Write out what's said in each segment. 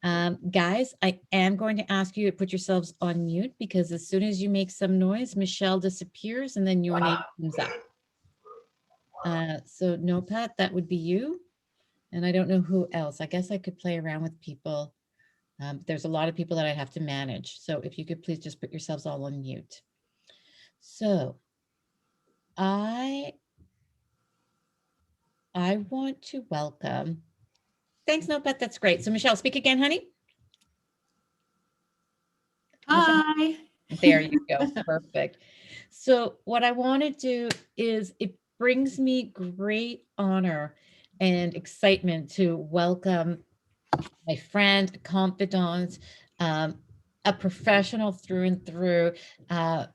Guys, I am going to ask you to put yourselves on mute because as soon as you make some noise, Michelle disappears and then your name comes up. So Nopat, that would be you. And I don't know who else. I guess I could play around with people. There's a lot of people that I have to manage. So if you could please just put yourselves all on mute. So I want to welcome. Thanks, Nopat. That's great. So Michelle, speak again, honey. Hi. Michelle? There you go. Perfect. So what I want to do is it brings me great honor and excitement to welcome my friend, confidant, a professional through and through,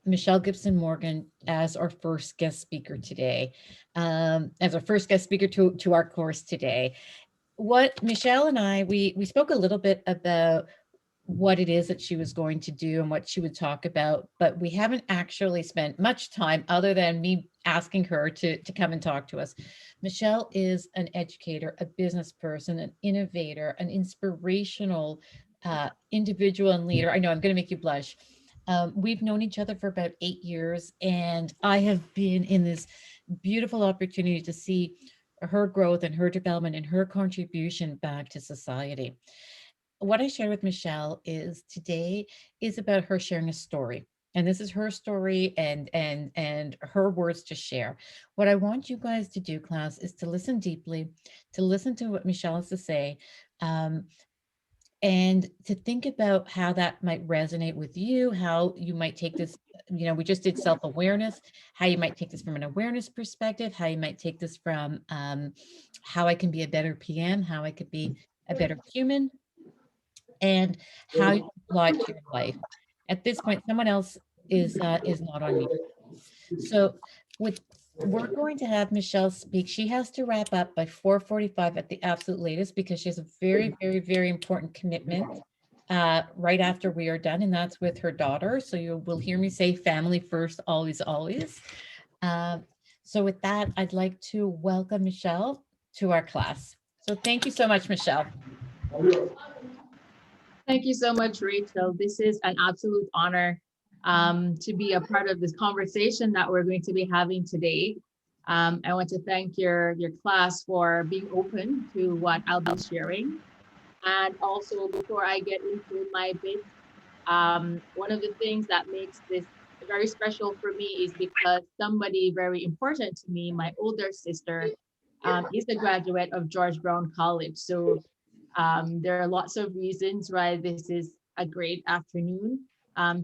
Michelle Gibson Morgan, as our first guest speaker today, as our first guest speaker to our course today. What Michelle and I, we spoke a little bit about what it is that she was going to do and what she would talk about, but we haven't actually spent much time other than me asking her to come and talk to us. Michelle is an educator, a business person, an innovator, an inspirational individual and leader. I know I'm going to make you blush. We've known each other for about 8 years, and I have been in this beautiful opportunity to see her growth and her development and her contribution back to society. What I shared with Michelle is today is about her sharing a story. And this is her story and her words to share. What I want you guys to do, class, is to listen deeply, to listen to what Michelle has to say, um, and to think about how that might resonate with you, how you might take this. We just did self-awareness, how you might take this from an awareness perspective, how you might take this from how I can be a better PM, how I could be a better human, and how you apply it to your life. At this point, someone else is not on mute. So with we're going to have Michelle speak. She has to wrap up by 4:45 at the absolute latest because she has a very, very, very important commitment right after we are done, and that's with her daughter. So you will hear me say family first, always, always. Uh, so with that, I'd like to welcome Michelle to our class. So thank you so much, Michelle. Thank you so much, Rachel. This is an absolute honor to be a part of this conversation that we're going to be having today. I want to thank your class for being open to what I'll be sharing. And also, before I get into my bit, one of the things that makes this very special for me is because somebody very important to me, my older sister, is a graduate of George Brown College. So there are lots of reasons why this is a great afternoon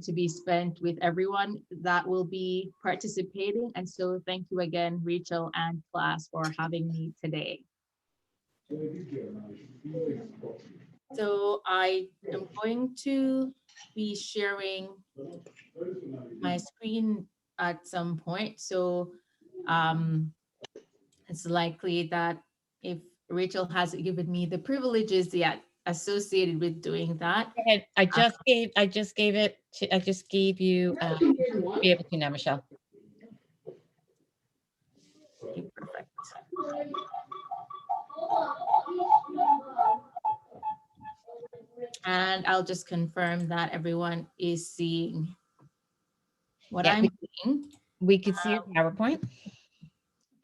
to be spent with everyone that will be participating. And so thank you again, Rachel and class, for having me today. So I am going to be sharing my screen at some point. So it's likely that if Rachel hasn't given me the privileges yet associated with doing that. I just gave you be able to now, Michelle. Okay, perfect. And I'll just confirm that everyone is seeing what I'm seeing. We could see your PowerPoint.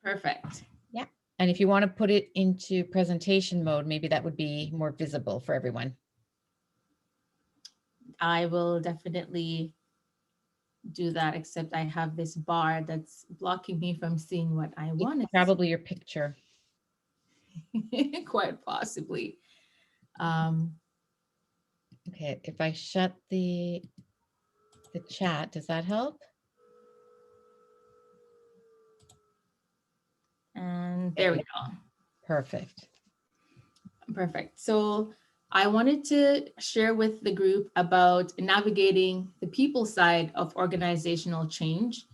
Perfect. Yeah. And if you want to put it into presentation mode, maybe that would be more visible for everyone. I will definitely do that, except I have this bar that's blocking me from seeing what I want. Probably your picture. Quite possibly. Okay, if I shut the chat, does that help? And there we go. Perfect. Perfect. So I wanted to share with the group about navigating the people side of organizational change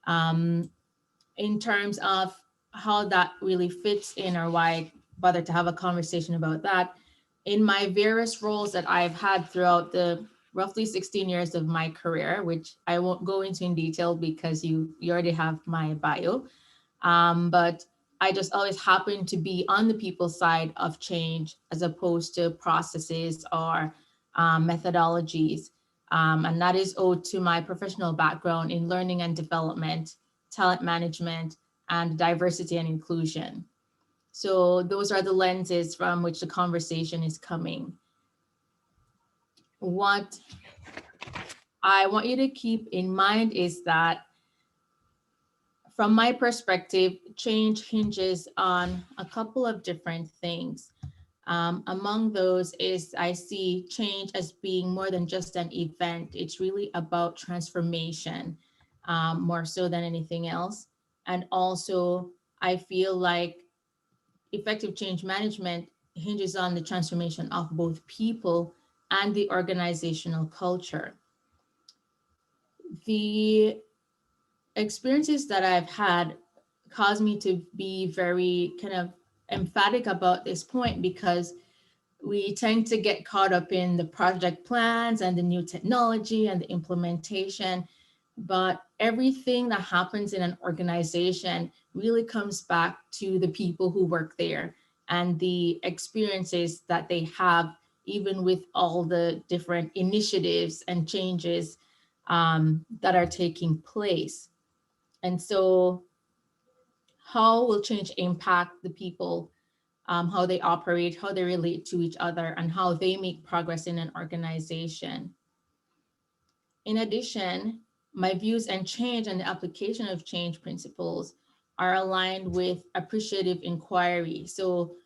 in terms of how that really fits in, or why I bother to have a conversation about that. In my various roles that I've had throughout the roughly 16 years of my career, which I won't go into in detail because you already have my bio. But I just always happen to be on the people side of change as opposed to processes or methodologies. And that is owed to my professional background in learning and development, talent management, and diversity and inclusion. So those are the lenses from which the conversation is coming. What I want you to keep in mind is that from my perspective, change hinges on a couple of different things. Among those is I see change as being more than just an event. It's really about transformation, more so than anything else. And also, I feel like effective change management hinges on the transformation of both people and the organizational culture. The experiences that I've had caused me to be very kind of emphatic about this point because we tend to get caught up in the project plans and the new technology and the implementation. But everything that happens in an organization really comes back to the people who work there and the experiences that they have, even with all the different initiatives and changes that are taking place. And so, how will change impact the people, how they operate, how they relate to each other, and how they make progress in an organization? In addition, my views and change and the application of change principles are aligned with appreciative inquiry. So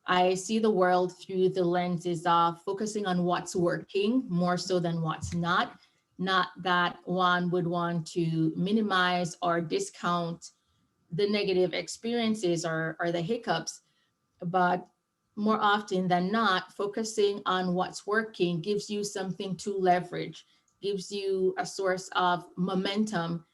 I see the world through the lenses of focusing on what's working more so than what's not. Not that one would want to minimize or discount the negative experiences or the hiccups, but more often than not, focusing on what's working gives you something to leverage, gives you a source of momentum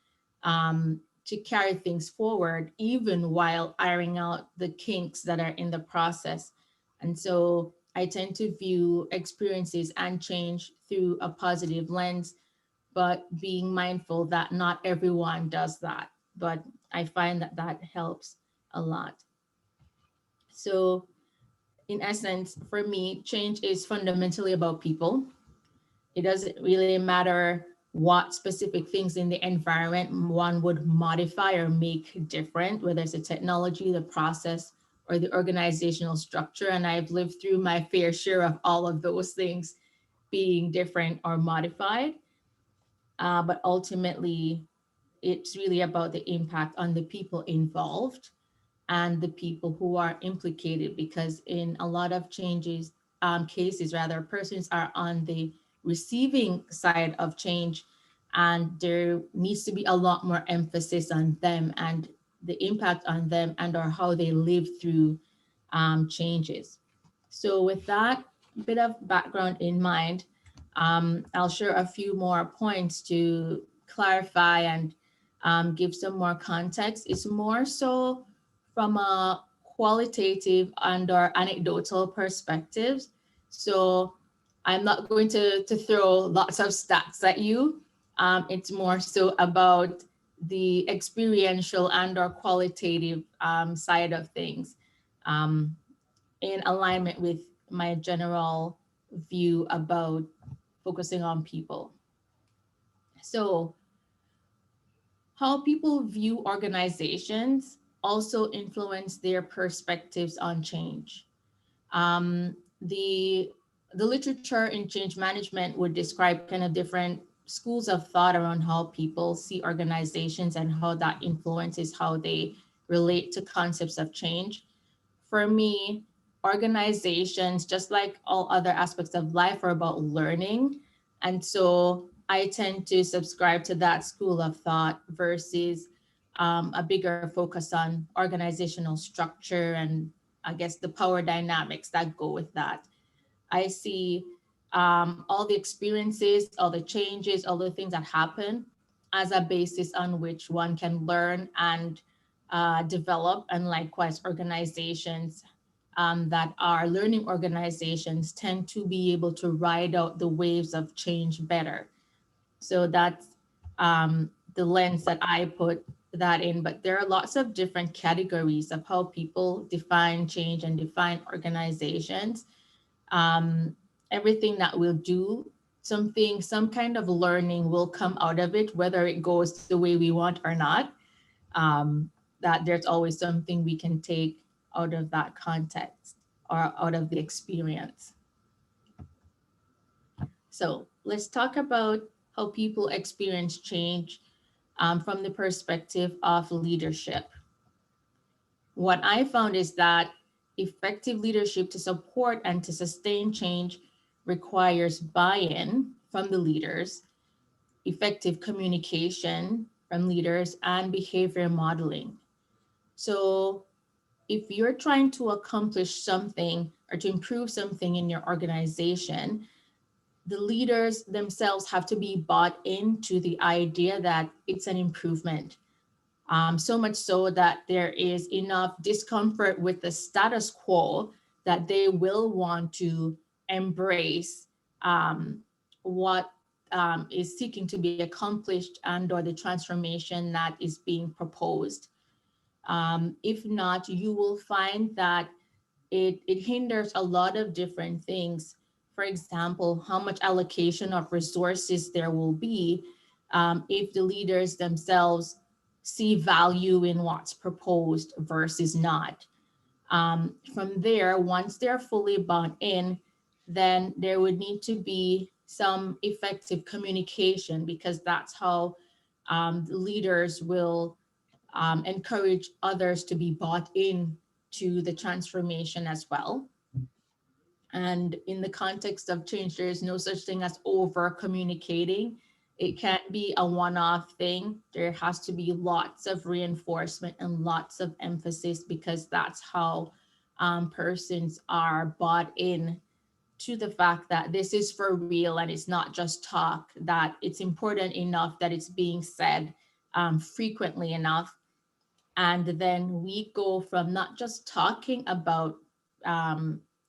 to carry things forward, even while ironing out the kinks that are in the process. And so I tend to view experiences and change through a positive lens, but being mindful that not everyone does that. But I find that that helps a lot. So, in essence, for me, change is fundamentally about people. It doesn't really matter what specific things in the environment one would modify or make different, whether it's the technology, the process, or the organizational structure. And I've lived through my fair share of all of those things being different or modified. But ultimately, it's really about the impact on the people involved and the people who are implicated, because in a lot of changes cases, rather, persons are on the receiving side of change, and there needs to be a lot more emphasis on them and the impact on them and or how they live through changes. So with that bit of background in mind, I'll share a few more points to clarify and give some more context. It's more so from a qualitative and or anecdotal perspectives. So I'm not going to throw lots of stats at you. It's more so about the experiential and or qualitative side of things, um, in alignment with my general view about focusing on people. So how people view organizations also influence their perspectives on change. Um, the the literature in change management would describe kind of different schools of thought around how people see organizations and how that influences how they relate to concepts of change. For me, organizations, just like all other aspects of life, are about learning. And so I tend to subscribe to that school of thought versus a bigger focus on organizational structure and I guess the power dynamics that go with that. I see all the experiences, all the changes, all the things that happen as a basis on which one can learn and develop. And likewise, organizations that are learning organizations tend to be able to ride out the waves of change better. So that's the lens that I put that in, but there are lots of different categories of how people define change and define organizations. um, Everything that we'll do, something, some kind of learning will come out of it, whether it goes the way we want or not. um, that there's always something we can take out of that context or out of the experience. So let's talk about how people experience change from the perspective of leadership. What I found is that effective leadership to support and to sustain change requires buy in from the leaders, effective communication from leaders, and behavior modeling. So, if you're trying to accomplish something or to improve something in your organization, the leaders themselves have to be bought into the idea that it's an improvement. So much so that there is enough discomfort with the status quo that they will want to embrace what is seeking to be accomplished and or the transformation that is being proposed. If not, you will find that it hinders a lot of different things. For example, how much allocation of resources there will be if the leaders themselves see value in what's proposed versus not. From there, once they're fully bought in, then there would need to be some effective communication, because that's how the leaders will encourage others to be bought in to the transformation as well. And in the context of change, there is no such thing as over communicating. It can't be a one off thing. There has to be lots of reinforcement and lots of emphasis, because that's how persons are bought in to the fact that this is for real and it's not just talk, that it's important enough that it's being said frequently enough. And then we go from not just talking about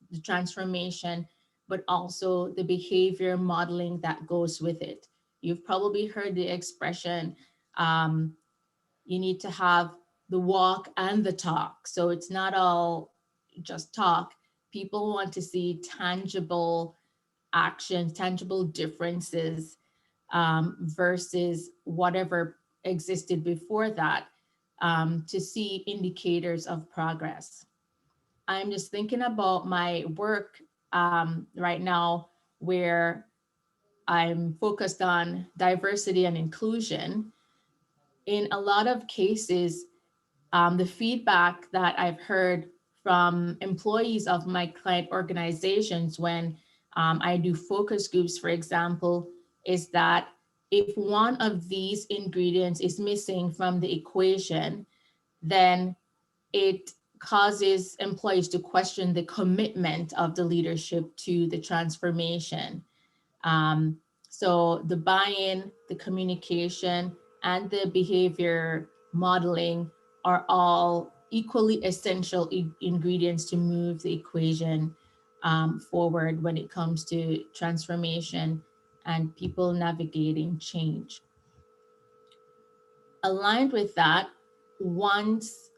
the transformation, but also the behavior modeling that goes with it. You've probably heard the expression, um, you need to have the walk and the talk. So it's not all just talk. People want to see tangible actions, tangible differences versus whatever existed before that, to see indicators of progress. I'm just thinking about my work right now, where I'm focused on diversity and inclusion. In a lot of cases, the feedback that I've heard from employees of my client organizations when I do focus groups, for example, is that if one of these ingredients is missing from the equation, then it causes employees to question the commitment of the leadership to the transformation. Um, so the buy-in, the communication, and the behavior modeling are all equally essential ingredients to move the equation forward when it comes to transformation and people navigating change. Aligned with that, once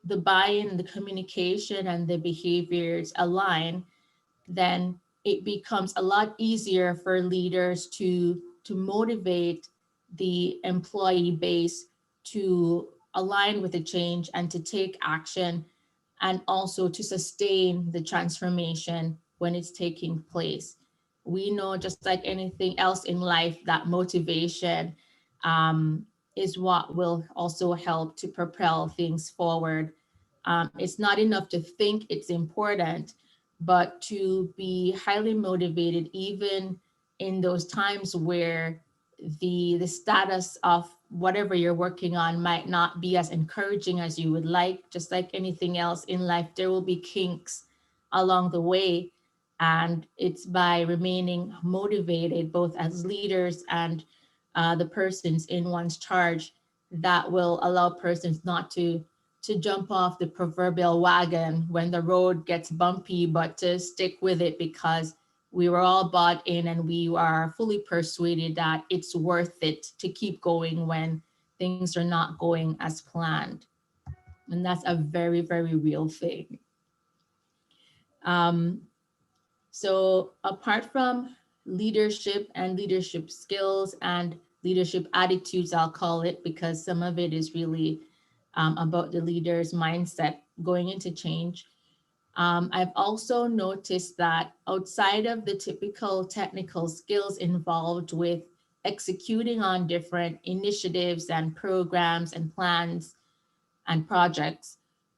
the buy-in, the communication, and the behaviors align, then it becomes a lot easier for leaders to motivate the employee base to align with the change and to take action, and also to sustain the transformation when it's taking place. We know, just like anything else in life, that motivation um, is what will also help to propel things forward. It's not enough to think it's important, but to be highly motivated, even in those times where the status of whatever you're working on might not be as encouraging as you would like. Just like anything else in life, there will be kinks along the way. And it's by remaining motivated, both as leaders and the persons in one's charge, that will allow persons not to jump off the proverbial wagon when the road gets bumpy, but to stick with it, because we were all bought in and we are fully persuaded that it's worth it to keep going when things are not going as planned. And that's a very, very real thing. Um, so, apart from leadership and leadership skills and leadership attitudes, I'll call it, because some of it is really about the leader's mindset going into change. I've also noticed that outside of the typical technical skills involved with executing on different initiatives and programs and plans and projects,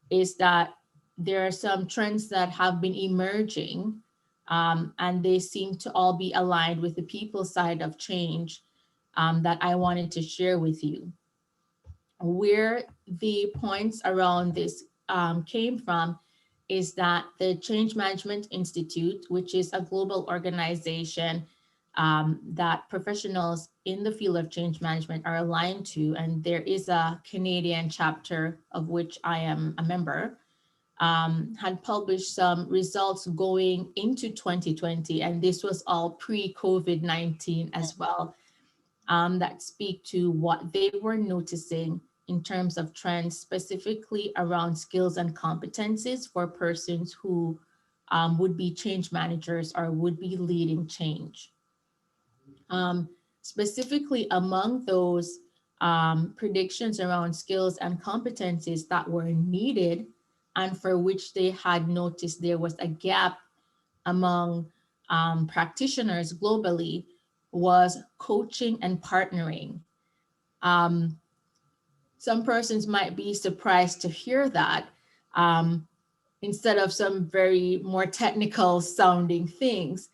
is that there are some trends that have been emerging, and they seem to all be aligned with the people side of change, that I wanted to share with you. Where the points around this came from is that the Change Management Institute, which is a global organization that professionals in the field of change management are aligned to, and there is a Canadian chapter of which I am a member, had published some results going into 2020, and this was all pre COVID 19 as well, that speak to what they were noticing in terms of trends, specifically around skills and competencies for persons who would be change managers or would be leading change. Um, Specifically, among those predictions around skills and competencies that were needed and for which they had noticed there was a gap among practitioners globally was coaching and partnering. Um, some persons might be surprised to hear that, um, instead of some very more technical sounding things,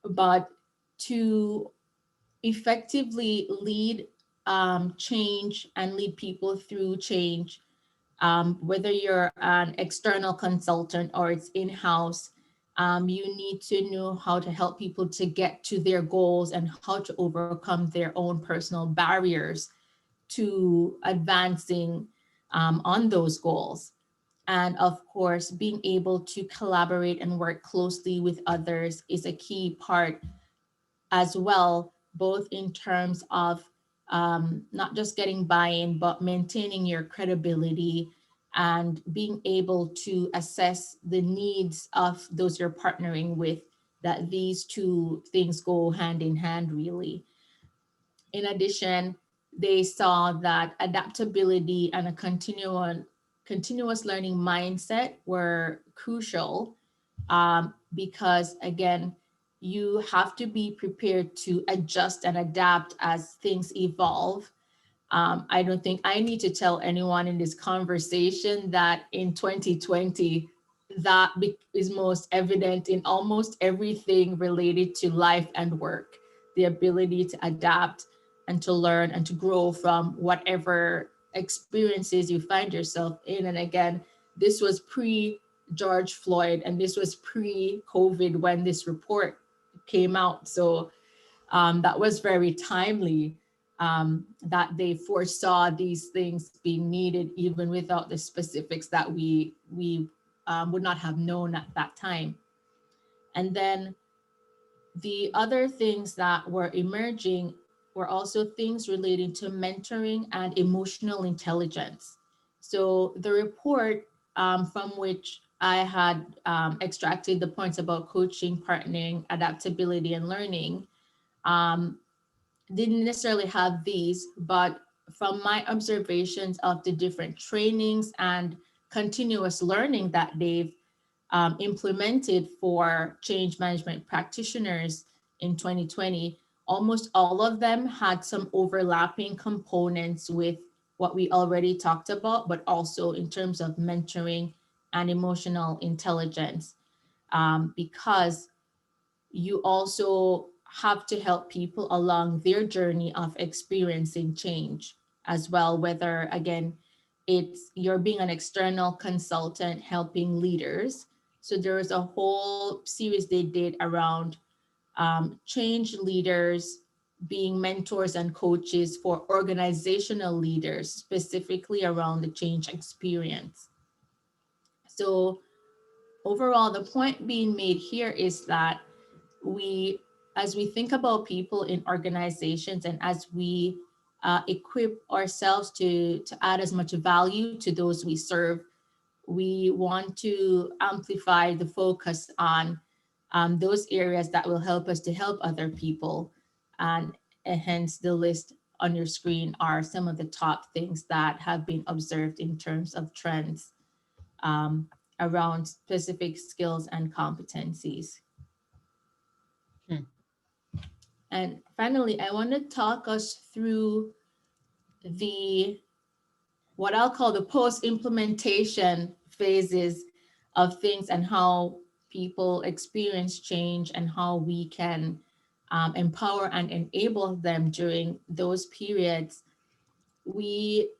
but to effectively lead change and lead people through change, whether you're an external consultant or it's in-house, you need to know how to help people to get to their goals and how to overcome their own personal barriers to advancing on those goals. And of course, being able to collaborate and work closely with others is a key part as well, both in terms of not just getting buy in, but maintaining your credibility and being able to assess the needs of those you're partnering with, that these two things go hand in hand, really. In addition, they saw that adaptability and a continuous learning mindset were crucial, because again, you have to be prepared to adjust and adapt as things evolve. I don't think I need to tell anyone in this conversation that in 2020, that is most evident in almost everything related to life and work, the ability to adapt and to learn and to grow from whatever experiences you find yourself in. And again, this was pre George Floyd and this was pre COVID when this report came out. So that was very timely, that they foresaw these things being needed even without the specifics that we would not have known at that time. And then the other things that were emerging were also things relating to mentoring and emotional intelligence. So the report, from which I had extracted the points about coaching, partnering, adaptability, and learning, um, didn't necessarily have these, but from my observations of the different trainings and continuous learning that they've implemented for change management practitioners in 2020, almost all of them had some overlapping components with what we already talked about, but also in terms of mentoring and emotional intelligence, because you also have to help people along their journey of experiencing change as well, whether again it's you're being an external consultant helping leaders. So there was a whole series they did around change leaders being mentors and coaches for organizational leaders, specifically around the change experience. So overall, the point being made here is that we, as we think about people in organizations and as we equip ourselves to add as much value to those we serve. We want to amplify the focus on those areas that will help us to help other people. And hence, the list on your screen are some of the top things that have been observed in terms of trends um, around specific skills and competencies. Hmm. And finally, I want to talk us through the what I'll call the post implementation phases of things and how people experience change and how we can empower and enable them during those periods. We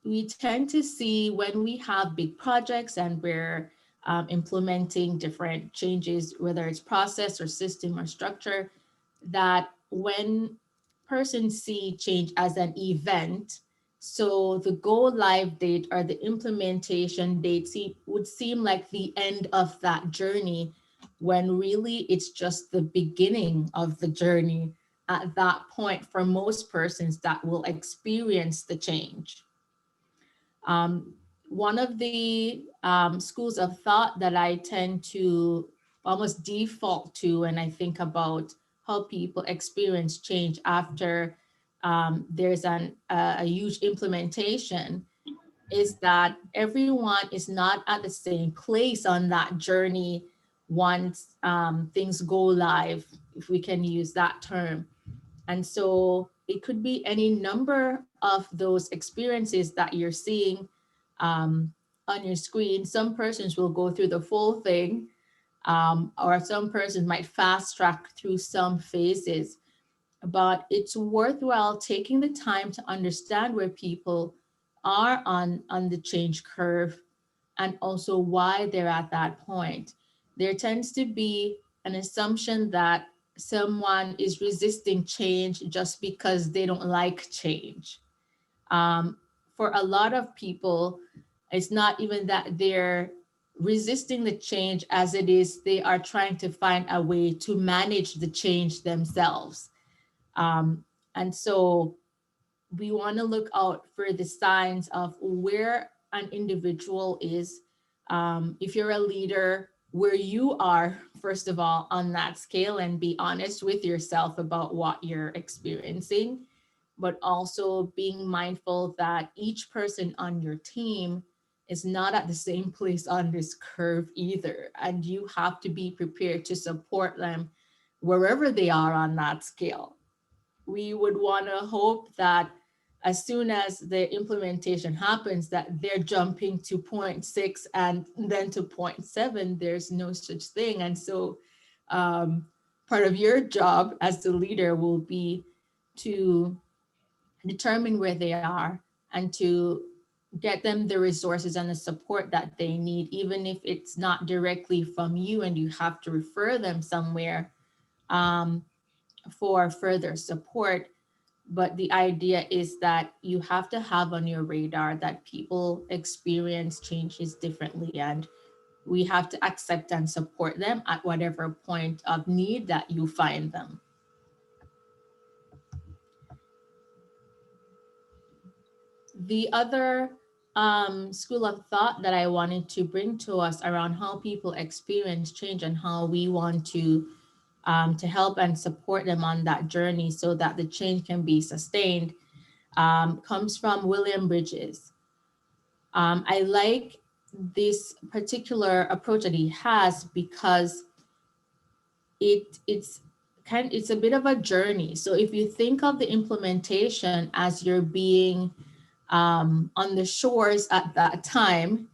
we tend to see when we have big projects and we're implementing different changes, whether it's process or system or structure, that when persons see change as an event, so the go live date or the implementation date would seem like the end of that journey, when really it's just the beginning of the journey at that point for most persons that will experience the change. Um, One of the schools of thought that I tend to almost default to when I think about how people experience change after there's a huge implementation is that everyone is not at the same place on that journey once things go live, if we can use that term. And so it could be any number of those experiences that you're seeing um, on your screen. Some persons will go through the full thing, or some persons might fast track through some phases. But it's worthwhile taking the time to understand where people are on the change curve and also why they're at that point. There tends to be an assumption that someone is resisting change just because they don't like change. Um, for a lot of people, it's not even that they're resisting the change as it is, they are trying to find a way to manage the change themselves. Um, and so we want to look out for the signs of where an individual is. If you're a leader, where you are, first of all, on that scale, and be honest with yourself about what you're experiencing, but also being mindful that each person on your team is not at the same place on this curve either. And you have to be prepared to support them wherever they are on that scale. We would want to hope that as soon as the implementation happens that they're jumping to point 0.6 and then to point 0.7. There's no such thing. And so um, part of your job as the leader will be to determine where they are and to get them the resources and the support that they need, even if it's not directly from you and you have to refer them somewhere um, for further support. But the idea is that you have to have on your radar that people experience changes differently, and we have to accept and support them at whatever point of need that you find them. The other school of thought that I wanted to bring to us around how people experience change and how we want to help and support them on that journey so that the change can be sustained comes from William Bridges. I like this particular approach that he has because it's a bit of a journey. So if you think of the implementation as you're being on the shores at that time,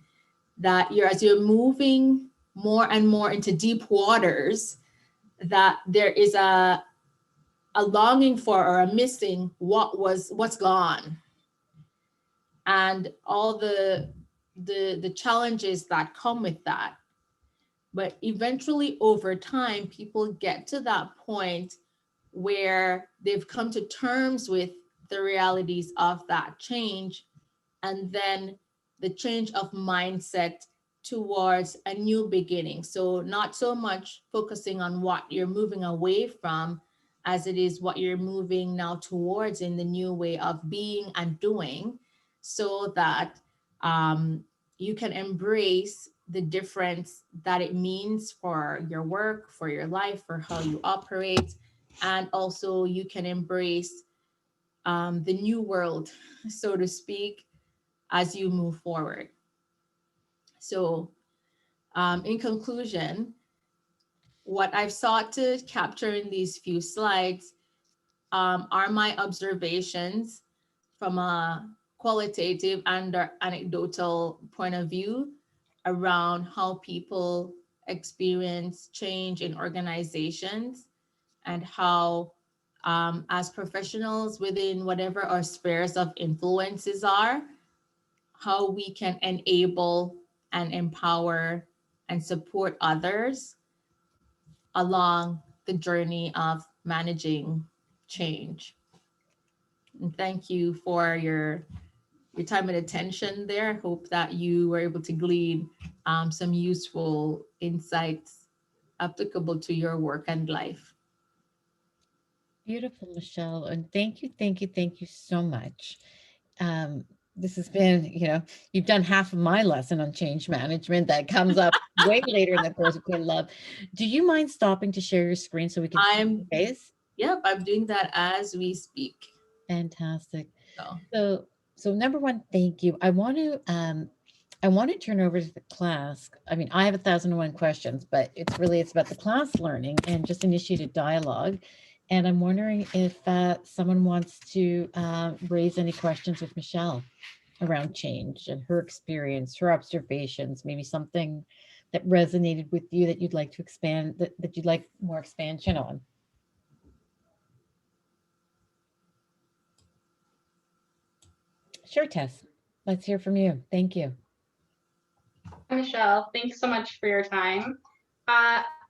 that as you're moving more and more into deep waters, that there is a longing for or a missing what's gone, and all the challenges that come with that. But eventually over time people get to that point where they've come to terms with the realities of that change, and then the change of mindset towards a new beginning. So not so much focusing on what you're moving away from as it is what you're moving now towards in the new way of being and doing, so that you can embrace the difference that it means for your work, for your life, for how you operate. And also, you can embrace the new world, so to speak, as you move forward. So, in conclusion, what I've sought to capture in these few slides are my observations from a qualitative and anecdotal point of view around how people experience change in organizations, and how, as professionals within whatever our spheres of influences are, how we can enable and empower and support others along the journey of managing change. And thank you for your time and attention there. I hope that you were able to glean some useful insights applicable to your work and life. Beautiful, Michelle. And thank you so much. Um, this has been, you've done half of my lesson on change management that comes up way later in the course of Good Love. Do you mind stopping to share your screen so we can see I'm, your face? yep, I'm doing that as we speak. Fantastic. So, So, so number one, thank you. I want to turn over to the class. I mean, I have 1,001 questions, but it's about the class learning and just initiated dialogue. And I'm wondering if someone wants to raise any questions with Michelle around change and her experience, her observations, maybe something that resonated with you that you'd like to expand, that you'd like more expansion on. Sure, Tess. Let's hear from you. Thank you. Michelle, thanks so much for your time.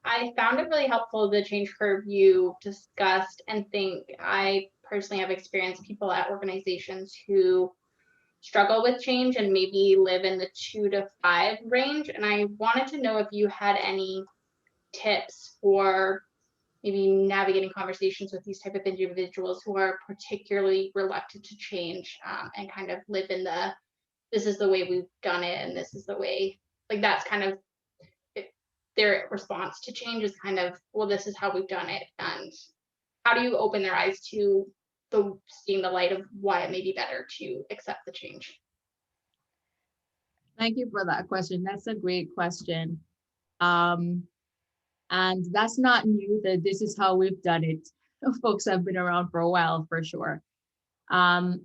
I found it really helpful, the change curve you discussed, and think I personally have experienced people at organizations who struggle with change and maybe live in the 2 to 5 range. And I wanted to know if you had any tips for maybe navigating conversations with these type of individuals who are particularly reluctant to change, and kind of live in the, this is the way we've done it and this is the way, like that's kind of their response to change is kind of, well, this is how we've done it. And how do you open their eyes to the seeing the light of why it may be better to accept the change? thank you for that question. That's a great question. Um, and that's not new, that this is how we've done it. Folks have been around for a while, for sure. Um,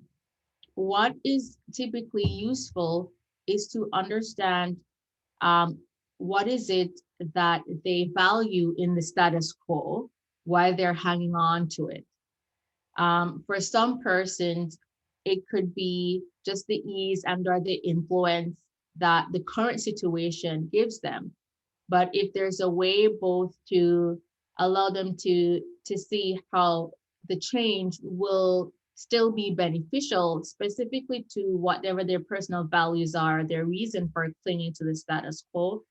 what is typically useful is to understand um, what is it that they value in the status quo, why they're hanging on to it. For some persons, it could be just the ease and or the influence that the current situation gives them. But if there's a way both to allow them to see how the change will still be beneficial, specifically to whatever their personal values are, their reason for clinging to the status quo,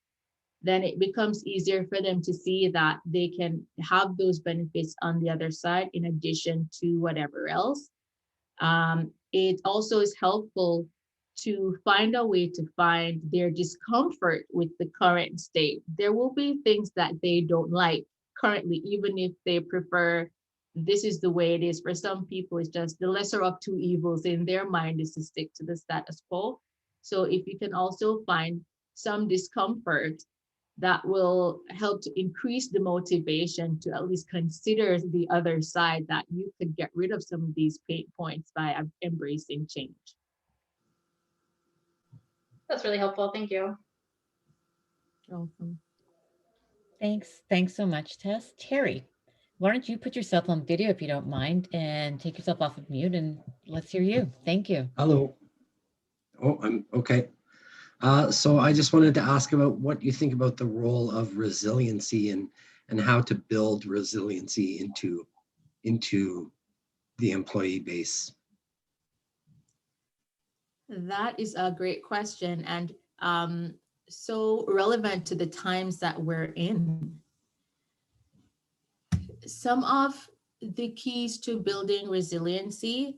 then it becomes easier for them to see that they can have those benefits on the other side in addition to whatever else. It also is helpful to find a way to find their discomfort with the current state. There will be things that they don't like currently, even if they prefer this is the way it is. For some people, it's just the lesser of two evils in their mind is to stick to the status quo. So if you can also find some discomfort, that will help to increase the motivation to at least consider the other side, that you could get rid of some of these pain points by embracing change. That's really helpful. Thank you. Welcome. Thanks so much, Tess. Terry, why don't you put yourself on video if you don't mind and take yourself off of mute and let's hear you. Thank you. Hello. Oh, I'm okay. So I just wanted to ask about what you think about the role of resiliency and how to build resiliency into the employee base. That is a great question, and so relevant to the times that we're in. Some of the keys to building resiliency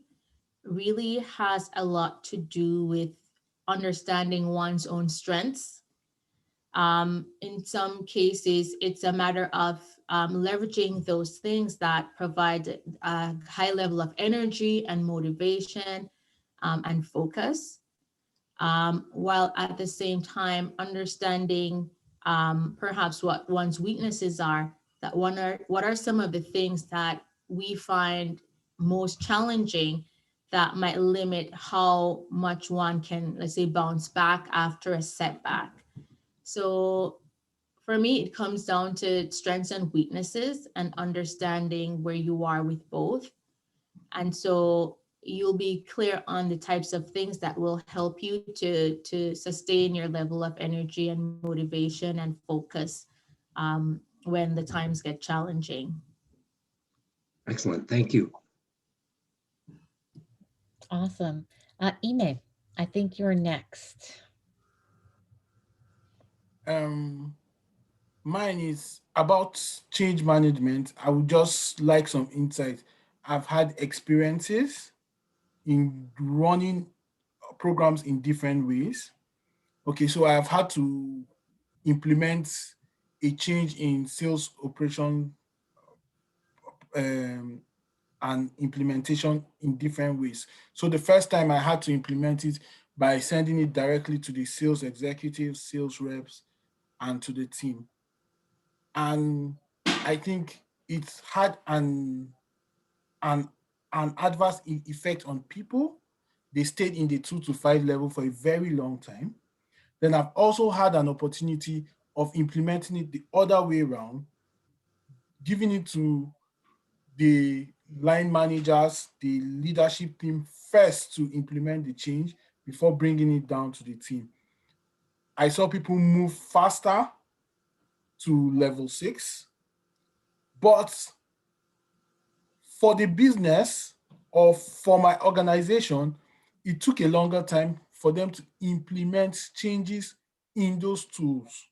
really has a lot to do with understanding one's own strengths. In some cases, it's a matter of leveraging those things that provide a high level of energy and motivation and focus, while at the same time understanding perhaps what one's weaknesses are. That one are what are some of the things that we find most challenging that might limit how much one can, let's say, bounce back after a setback. So for me, it comes down to strengths and weaknesses and understanding where you are with both. And so you'll be clear on the types of things that will help you to sustain your level of energy and motivation and focus when the times get challenging. Excellent. Thank you. Awesome. Ime, I think you're next. Um, Mine is about change management. I would just like some insight. I've had experiences in running programs in different ways. Okay, so I have had to implement a change in sales operation um, and implementation in different ways. So the first time I had to implement it by sending it directly to the sales executives, sales reps, and to the team. And I think it's had an an adverse effect on people. They stayed in the 2 to 5 level for a very long time. Then I've also had an opportunity of implementing it the other way around, giving it to the line managers, the leadership team first to implement the change before bringing it down to the team. I saw people move faster to level 6, but for the business or for my organization, it took a longer time for them to implement changes in those tools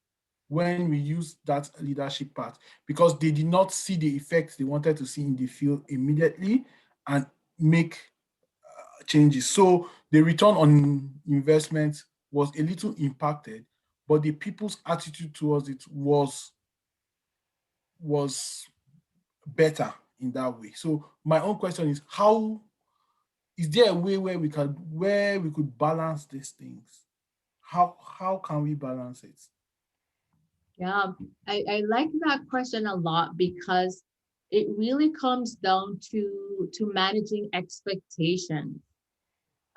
when we use that leadership part, because they did not see the effects they wanted to see in the field immediately and make changes. So the return on investment was a little impacted, but the people's attitude towards it was better in that way. So my own question is, how is there a way where we could balance these things? How can we balance it? Yeah, I like that question a lot because it really comes down to managing expectations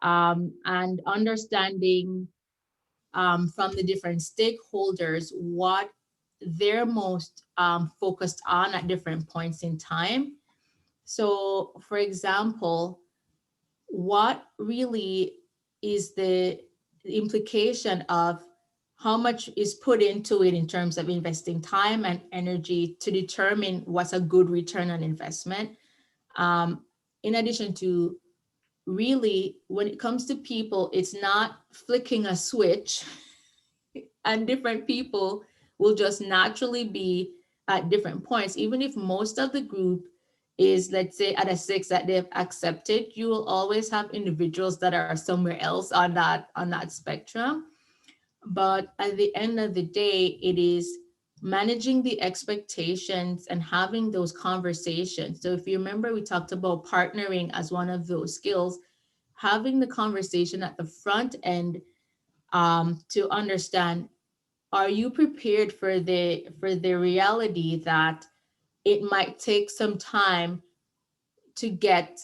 and understanding from the different stakeholders what they're most focused on at different points in time. So, for example, what really is the implication of how much is put into it in terms of investing time and energy to determine what's a good return on investment? Um, in addition to really, when it comes to people, it's not flicking a switch and different people will just naturally be at different points. Even if most of the group is, let's say, at a 6 that they've accepted, you will always have individuals that are somewhere else on that spectrum. But at the end of the day, it is managing the expectations and having those conversations. So if you remember, we talked about partnering as one of those skills, having the conversation at the front end to understand, are you prepared for the reality that it might take some time to get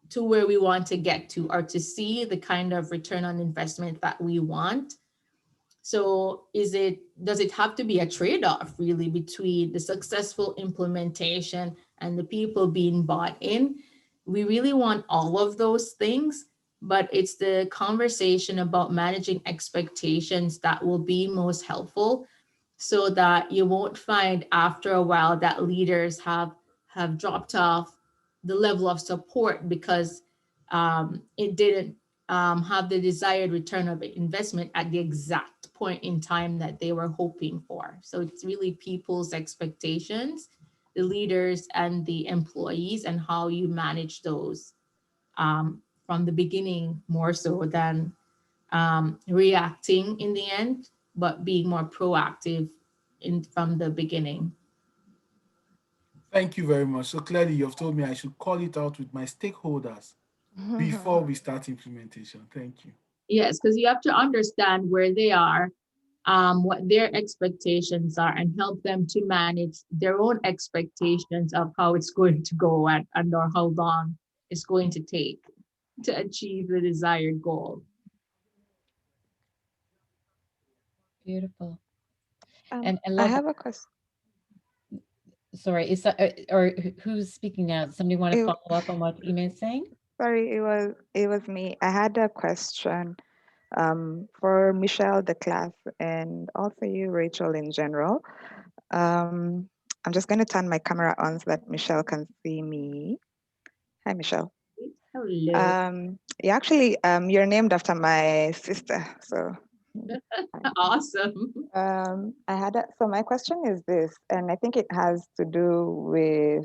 to where we want to get to, or to see the kind of return on investment that we want? So does it have to be a trade-off really between the successful implementation and the people being bought in? We really want all of those things, but it's the conversation about managing expectations that will be most helpful, so that you won't find after a while that leaders have dropped off the level of support because it didn't have the desired return of investment at the exact point in time that they were hoping for. So it's really people's expectations the leaders and the employees, and how you manage those from the beginning, more so than reacting in the end, but being more proactive from the beginning. Thank you very much. So clearly, you've told me I should call it out with my stakeholders before we start implementation. Thank you. Yes, because you have to understand where they are, what their expectations are, and help them to manage their own expectations of how it's going to go, and or how long it's going to take to achieve the desired goal. Beautiful. And I I love that. have a question. Sorry, is that, or who's speaking now? Does somebody want to It, follow up on what Ime is saying? sorry, it was me. I had a question for Michelle, the class, and also you, Rachel, in general. Um, I'm just going to turn my camera on so that Michelle can see me. Hi, Michelle. Hello. You're named after my sister. So, Awesome. so my question is this, and I think it has to do with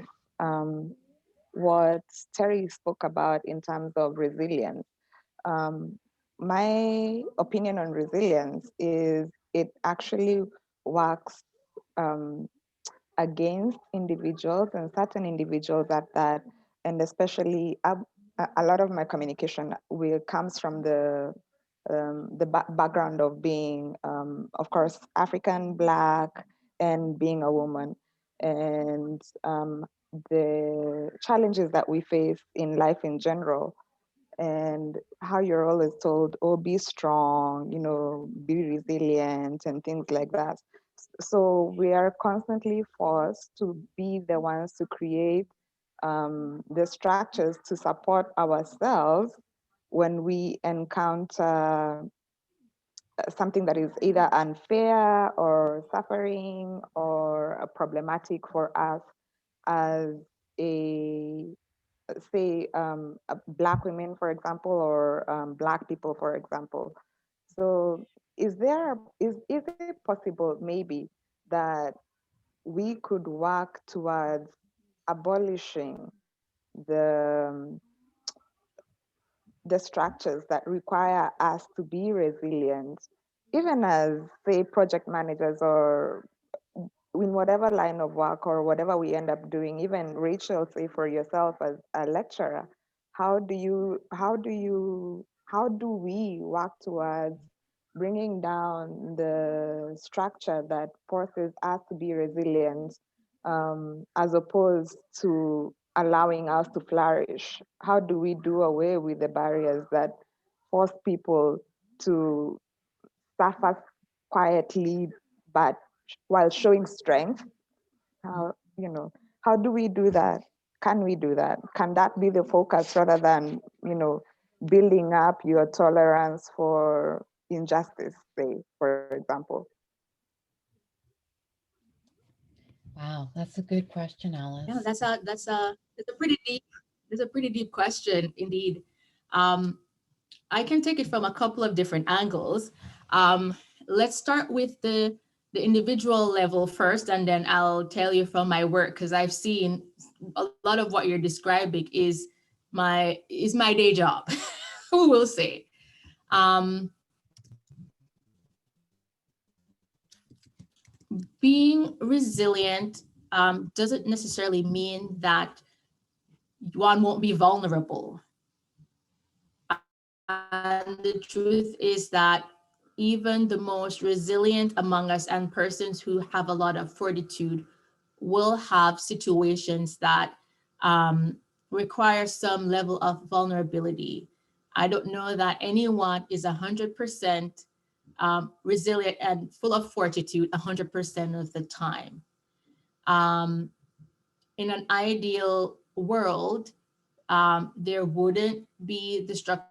what Terry spoke about in terms of resilience. Um, my opinion on resilience is it actually works um, against individuals and certain individuals at that, and especially a lot of my communication will comes from the background of being, of course, African, Black, and being a woman, and the challenges that we face in life in general, and how you're always told, oh, be strong, be resilient, and things like that. So we are constantly forced to be the ones to create the structures to support ourselves when we encounter something that is either unfair or suffering or problematic for us as a say Black women, for example, or Black people, for example. So is it possible maybe that we could work towards abolishing the the structures that require us to be resilient, even as, say, project managers or in whatever line of work or whatever we end up doing, even Rachel, say for yourself as a lecturer, how do we work towards bringing down the structure that forces us to be resilient, as opposed to allowing us to flourish? How do we do away with the barriers that force people to suffer quietly, but while showing strength? How, how do we do that? Can we do that? Can that be the focus rather than, building up your tolerance for injustice, say, for example? Wow, that's a good question, Yeah, Alice. that's a pretty deep question indeed. Um, I can take it from a couple of different angles. Let's start with the individual level first, and then I'll tell you from my work, because I've seen a lot of what you're describing is my day job. We will say. Being resilient doesn't necessarily mean that one won't be vulnerable. And the truth is that even the most resilient among us and persons who have a lot of fortitude will have situations that require some level of vulnerability. I don't know that anyone is 100% resilient and full of fortitude 100% of the time. Um, in an ideal world, there wouldn't be the structures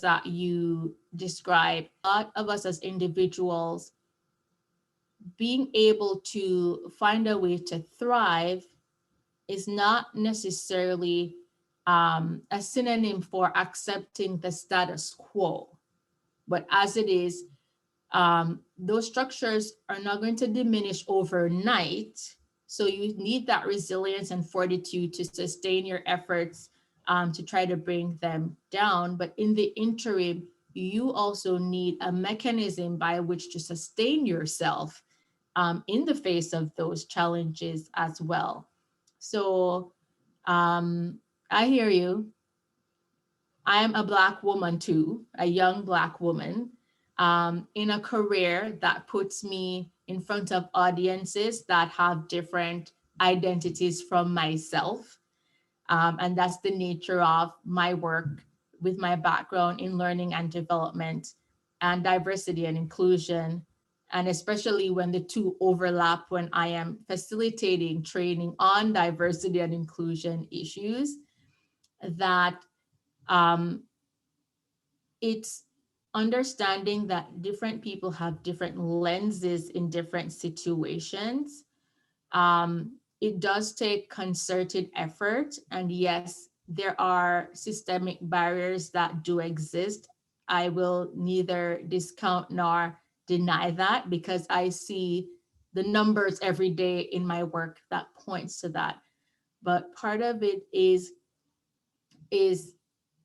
that you describe. A lot of us as individuals being able to find a way to thrive is not necessarily a synonym for accepting the status quo. But as it is, those structures are not going to diminish overnight. So you need that resilience and fortitude to sustain your efforts, to try to bring them down. But in the interim, you also need a mechanism by which to sustain yourself, in the face of those challenges as well. So I hear you. I am a Black woman too, a young Black woman, in a career that puts me in front of audiences that have different identities from myself. And that's the nature of my work with my background in learning and development and diversity and inclusion. And especially when the two overlap, when I am facilitating training on diversity and inclusion issues, that um, it's understanding that different people have different lenses in different situations. It does take concerted effort. And yes, there are systemic barriers that do exist. I will neither discount nor deny that, because I see the numbers every day in my work that points to that. But part of it is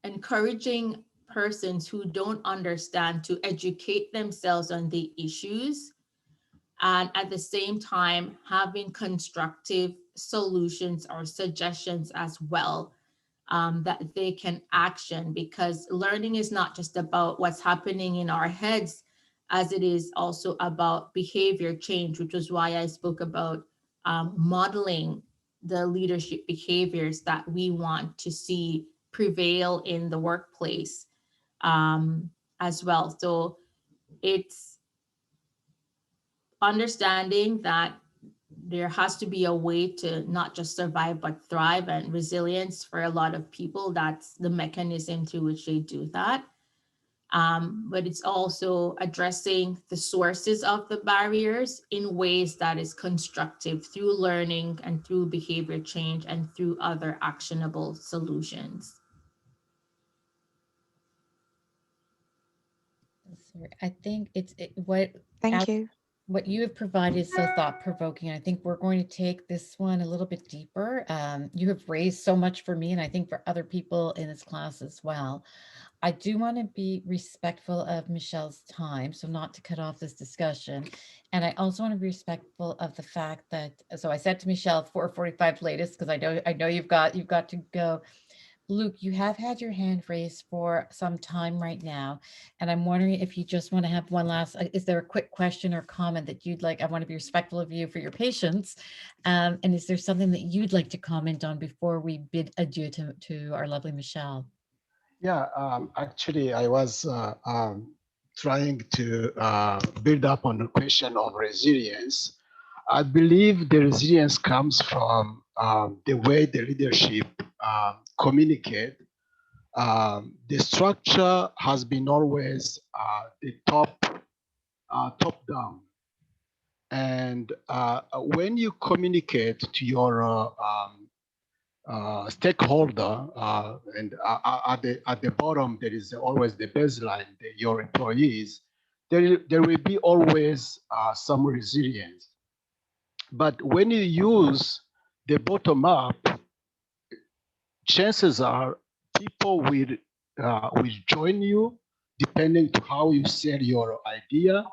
encouraging persons who don't understand to educate themselves on the issues, and at the same time having constructive solutions or suggestions as well, that they can action, because learning is not just about what's happening in our heads, as it is also about behavior change, which is why I spoke about modeling the leadership behaviors that we want to see prevail in the workplace, as well. So it's understanding that there has to be a way to not just survive but thrive, and resilience for a lot of people, that's the mechanism through which they do that. But it's also addressing the sources of the barriers in ways that is constructive through learning and through behavior change and through other actionable solutions. Sorry, I think Thank you. what you have provided is so thought provoking. I think we're going to take this one a little bit deeper. You have raised so much for me, and I think for other people in this class as well. I do want to be respectful of Michelle's time, so not to cut off this discussion. And I also want to be respectful of the fact that, so I said to Michelle 4:45 latest, because I know you've got to go. Luke, you have had your hand raised for some time right now, and I'm wondering if you just want to have one last, is there a quick question or comment that you'd like? I want to be respectful of you for your patience. And is there something that you'd like to comment on before we bid adieu to our lovely Michelle? Yeah, actually, I was trying to build up on the question of resilience. I believe the resilience comes from the way the leadership communicate. The structure has been always the top down, and when you communicate to your stakeholder, and at the bottom there is always the baseline, your employees. There will be always some resilience, but when you use the bottom up, chances are people will join you depending to how you sell your idea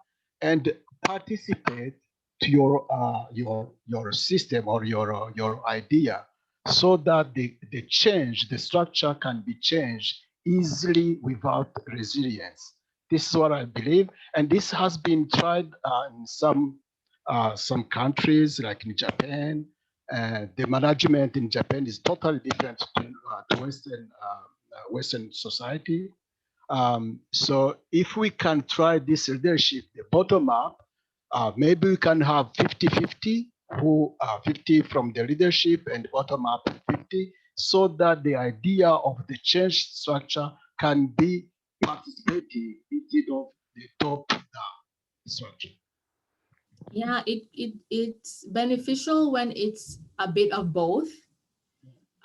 and participate to your system or your idea, so that the change, the structure can be changed easily without resilience. This is what I believe, and this has been tried in some countries like in Japan. The management in Japan is totally different to Western society. So if we can try this leadership, the bottom up, maybe we can have 50-50, 50 from the leadership and bottom up 50, so that the idea of the change structure can be participating instead of the top down structure. Yeah, it's beneficial when it's a bit of both.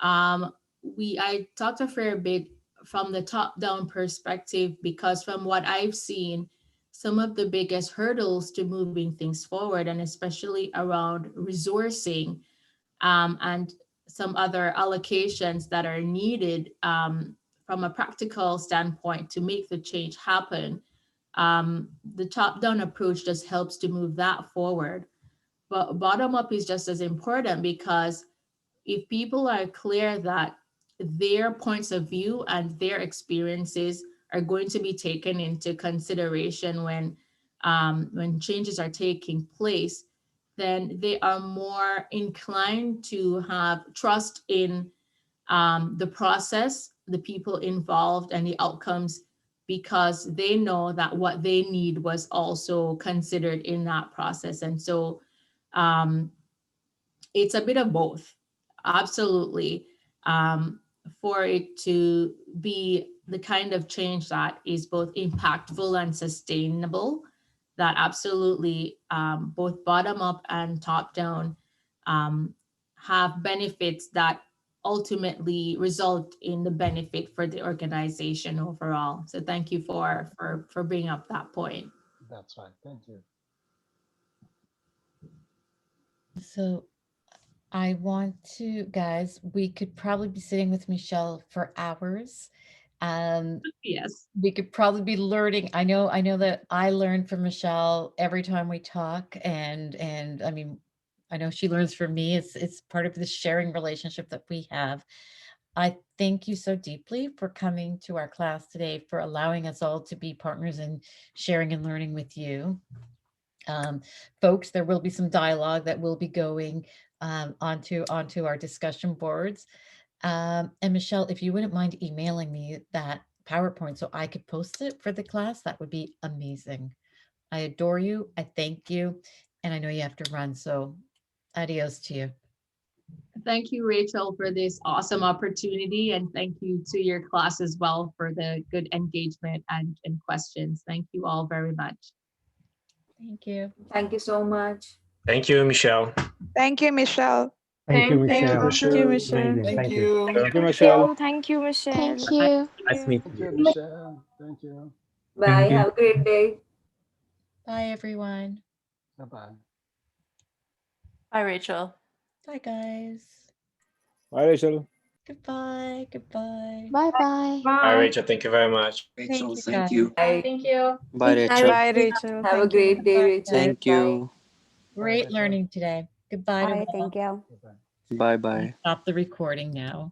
I talked a fair bit from the top down perspective, because from what I've seen, some of the biggest hurdles to moving things forward, and especially around resourcing and some other allocations that are needed from a practical standpoint to make the change happen. The top-down approach just helps to move that forward. But bottom-up is just as important, because if people are clear that their points of view and their experiences are going to be taken into consideration when changes are taking place, then they are more inclined to have trust in the process, the people involved, and the outcomes, because they know that what they need was also considered in that process. And so it's a bit of both, absolutely, for it to be the kind of change that is both impactful and sustainable, that absolutely both bottom up and top down have benefits that ultimately result in the benefit for the organization overall. So thank you for bringing up that point. That's right. Thank you. So I want to, guys, we could probably be sitting with Michelle for hours. Yes. We could probably be learning. I know that I learn from Michelle every time we talk, and I mean, I know she learns from me. It's part of the sharing relationship that we have. I thank you so deeply for coming to our class today, for allowing us all to be partners in sharing and learning with you. Folks, there will be some dialogue that will be going onto our discussion boards. And Michelle, if you wouldn't mind emailing me that PowerPoint so I could post it for the class, that would be amazing. I adore you. I thank you. And I know you have to run, so adios to you. Thank you, Rachel, for this awesome opportunity. And thank you to your class as well for the good engagement and questions. Thank you all very much. Thank you. Thank you so much. Thank you, Michelle. Thank you, Michelle. Thank you, Thank you, Michelle. Thank you, Michelle. Amazing. Thank Thank you. you. Thank you, Thank Michelle. you. Thank you, Michelle. Thank you. Nice meeting Thank you. you, Michelle. Thank you. Bye. Have a great day. Bye, everyone. Bye-bye. Bye, Rachel. Bye, guys. Bye, Rachel. Goodbye. Goodbye. Bye-bye. Bye, Bye. Rachel. Thank you very much. Rachel, you, thank guys. you. Bye. Bye. Thank you. Bye, Have, Rachel. Bye, Rachel. have a Thank you. great day, Bye, Rachel. guys. Thank Bye. you. Bye, Great Rachel. learning today. Goodbye to Bye. all. Thank you. Bye-bye. Bye bye. Stop the recording now.